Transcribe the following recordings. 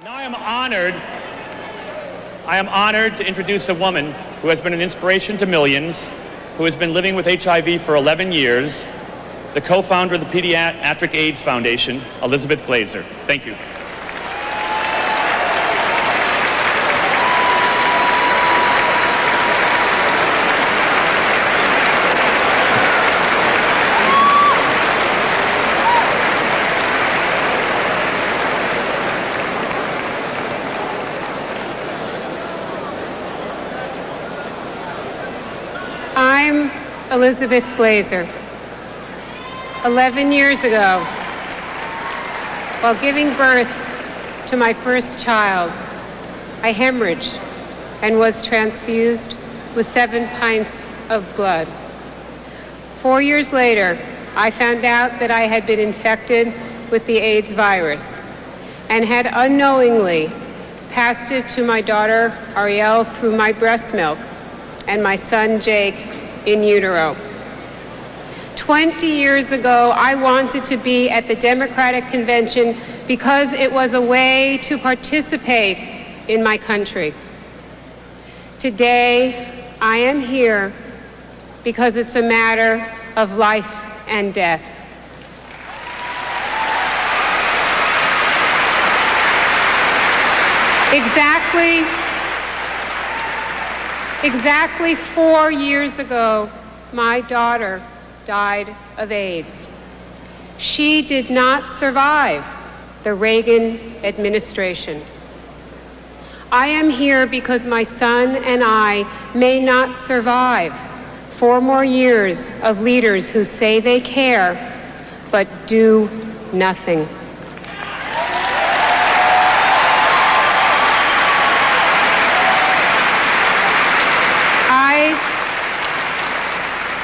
Now I am honored to introduce a woman who has been an inspiration to millions, who has been living with HIV for 11 years, the co-founder of the Pediatric AIDS Foundation, Elizabeth Glazer. Thank you. I'm Elizabeth Glazer. 11 years ago, while giving birth to my first child, I hemorrhaged and was transfused with 7 pints of blood. 4 years later, I found out that I had been infected with the AIDS virus and had unknowingly passed it to my daughter Ariel through my breast milk and my son Jake in utero. 20 years ago, I wanted to be at the Democratic Convention because it was a way to participate in my country. Today, I am here because it's a matter of life and death. Exactly 4 years ago, my daughter died of AIDS. She did not survive the Reagan administration. I am here because my son and I may not survive 4 more years of leaders who say they care but do nothing.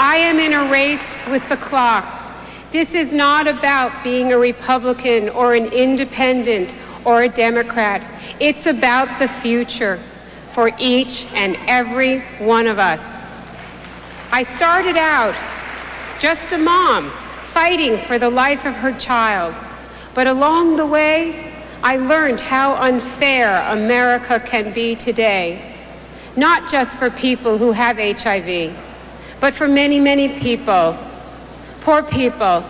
I am in a race with the clock. This is not about being a Republican or an independent or a Democrat. It's about the future for each and every one of us. I started out just a mom fighting for the life of her child, but along the way, I learned how unfair America can be today, not just for people who have HIV, but for many, many people, poor people,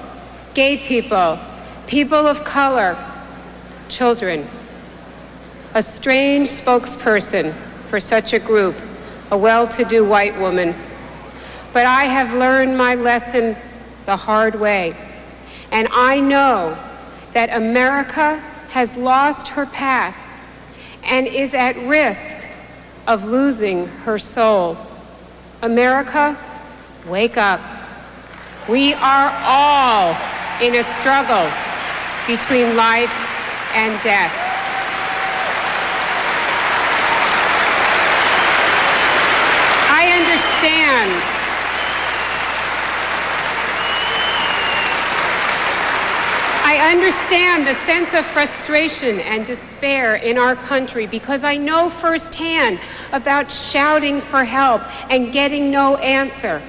gay people, people of color, children. A strange spokesperson for such a group, a well-to-do white woman. But I have learned my lesson the hard way, and I know that America has lost her path and is at risk of losing her soul. America, wake up. We are all in a struggle between life and death. I understand the sense of frustration and despair in our country because I know firsthand about shouting for help and getting no answer.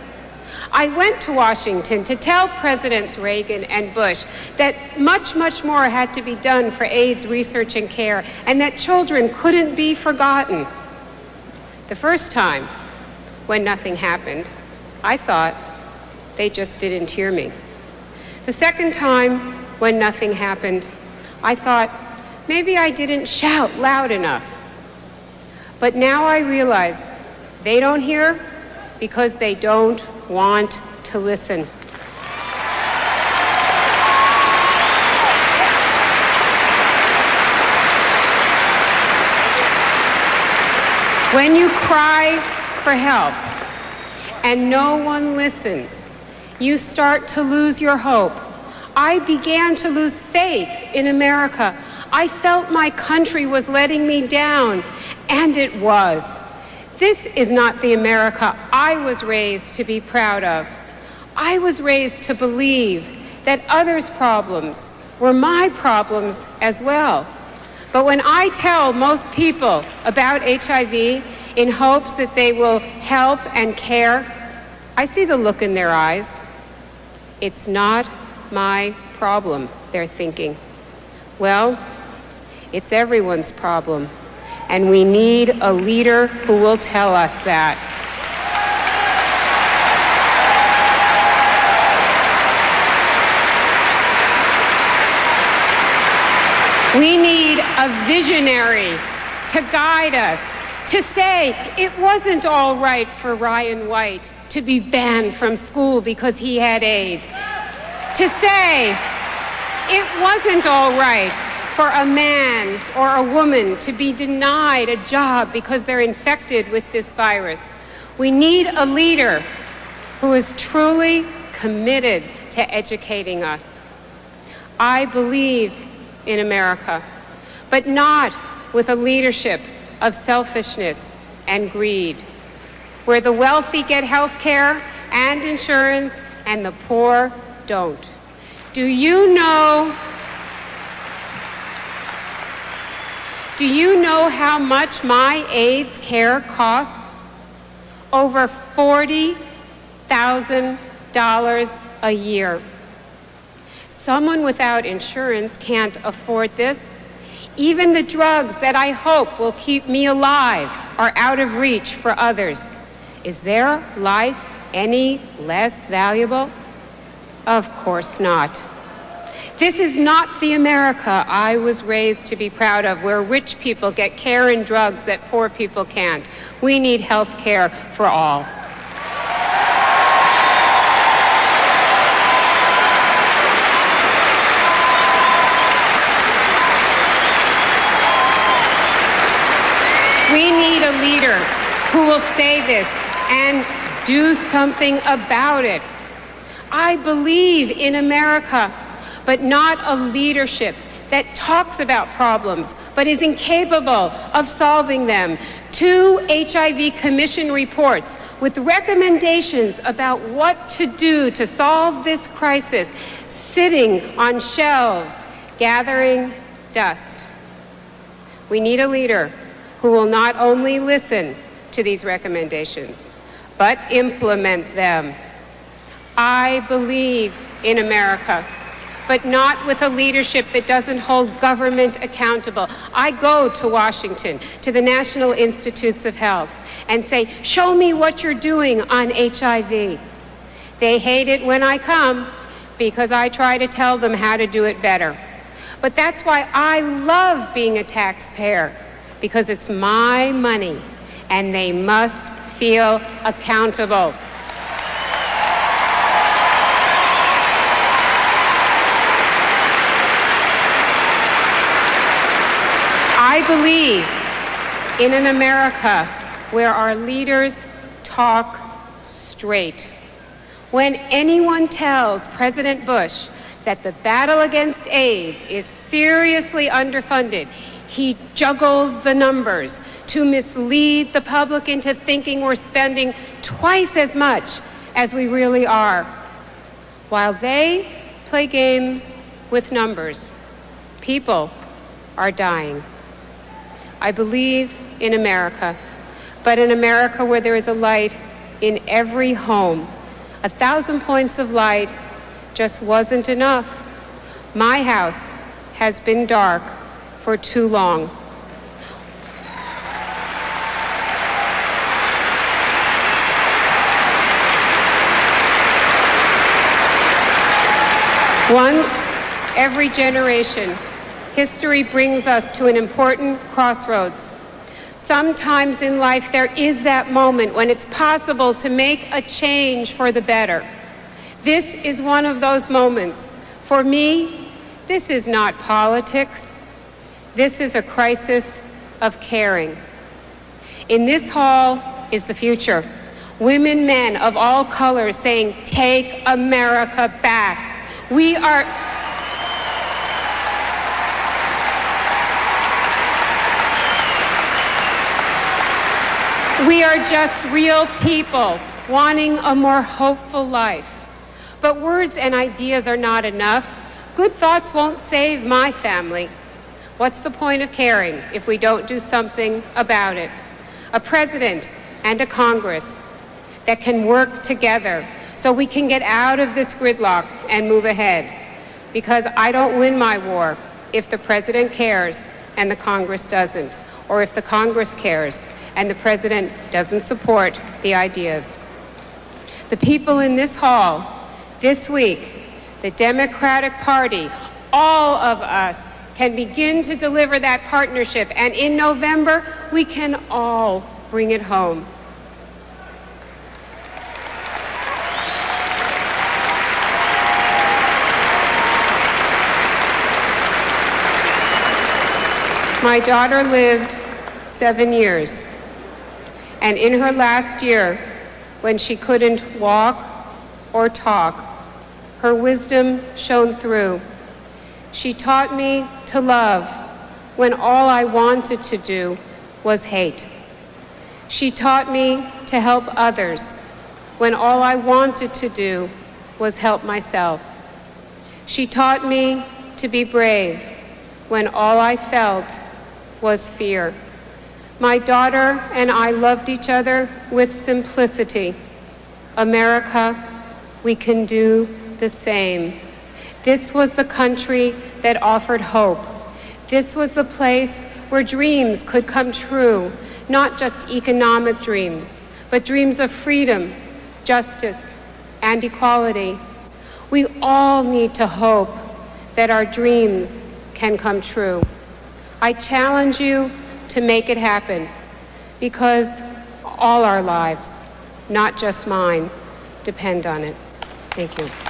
I went to Washington to tell Presidents Reagan and Bush that much, much more had to be done for AIDS research and care, and that children couldn't be forgotten. The first time, when nothing happened, I thought they just didn't hear me. The second time, when nothing happened, I thought maybe I didn't shout loud enough. But now I realize they don't hear because they don't want to listen. When you cry for help and no one listens, you start to lose your hope. I began to lose faith in America. I felt my country was letting me down, and it was. This is not the America I was raised to be proud of. I was raised to believe that others' problems were my problems as well. But when I tell most people about HIV in hopes that they will help and care, I see the look in their eyes. It's not my problem, they're thinking. Well, It's everyone's problem. And we need a leader who will tell us that. We need a visionary to guide us, to say it wasn't all right for Ryan White to be banned from school because he had AIDS, to say it wasn't all right for a man or a woman to be denied a job because they're infected with this virus. We need a leader who is truly committed to educating us. I believe in America, but not with a leadership of selfishness and greed, where the wealthy get health care and insurance and the poor don't. Do you know how much my AIDS care costs? Over $40,000 a year. Someone without insurance can't afford this. Even the drugs that I hope will keep me alive are out of reach for others. Is their life any less valuable? Of course not. This is not the America I was raised to be proud of, where rich people get care and drugs that poor people can't. We need health care for all. We need a leader who will say this and do something about it. I believe in America, but not a leadership that talks about problems but is incapable of solving them. 2 HIV Commission reports with recommendations about what to do to solve this crisis sitting on shelves, gathering dust. We need a leader who will not only listen to these recommendations, but implement them. I believe in America, but not with a leadership that doesn't hold government accountable. I go to Washington, to the National Institutes of Health, and say, show me what you're doing on HIV. They hate it when I come because I try to tell them how to do it better. But that's why I love being a taxpayer, because it's my money and they must feel accountable. I believe in an America where our leaders talk straight. When anyone tells President Bush that the battle against AIDS is seriously underfunded, he juggles the numbers to mislead the public into thinking we're spending twice as much as we really are. While they play games with numbers, people are dying. I believe in America, but in America where there is a light in every home. 1,000 points of light just wasn't enough. My house has been dark for too long. Once every generation, history brings us to an important crossroads. Sometimes in life there is that moment when it's possible to make a change for the better. This is one of those moments. For me, this is not politics. This is a crisis of caring. In this hall is the future. Women, men of all colors saying, take America back. We are just real people wanting a more hopeful life. But words and ideas are not enough. Good thoughts won't save my family. What's the point of caring if we don't do something about it? A president and a Congress that can work together so we can get out of this gridlock and move ahead. Because I don't win my war if the president cares and the Congress doesn't, or if the Congress cares and the President doesn't support the ideas. The people in this hall this week, the Democratic Party, all of us can begin to deliver that partnership, and in November, we can all bring it home. My daughter lived 7 years, and in her last year, when she couldn't walk or talk, her wisdom shone through. She taught me to love when all I wanted to do was hate. She taught me to help others when all I wanted to do was help myself. She taught me to be brave when all I felt was fear. My daughter and I loved each other with simplicity. America, we can do the same. This was the country that offered hope. This was the place where dreams could come true, not just economic dreams, but dreams of freedom, justice, and equality. We all need to hope that our dreams can come true. I challenge you to make it happen, because all our lives, not just mine, depend on it. Thank you.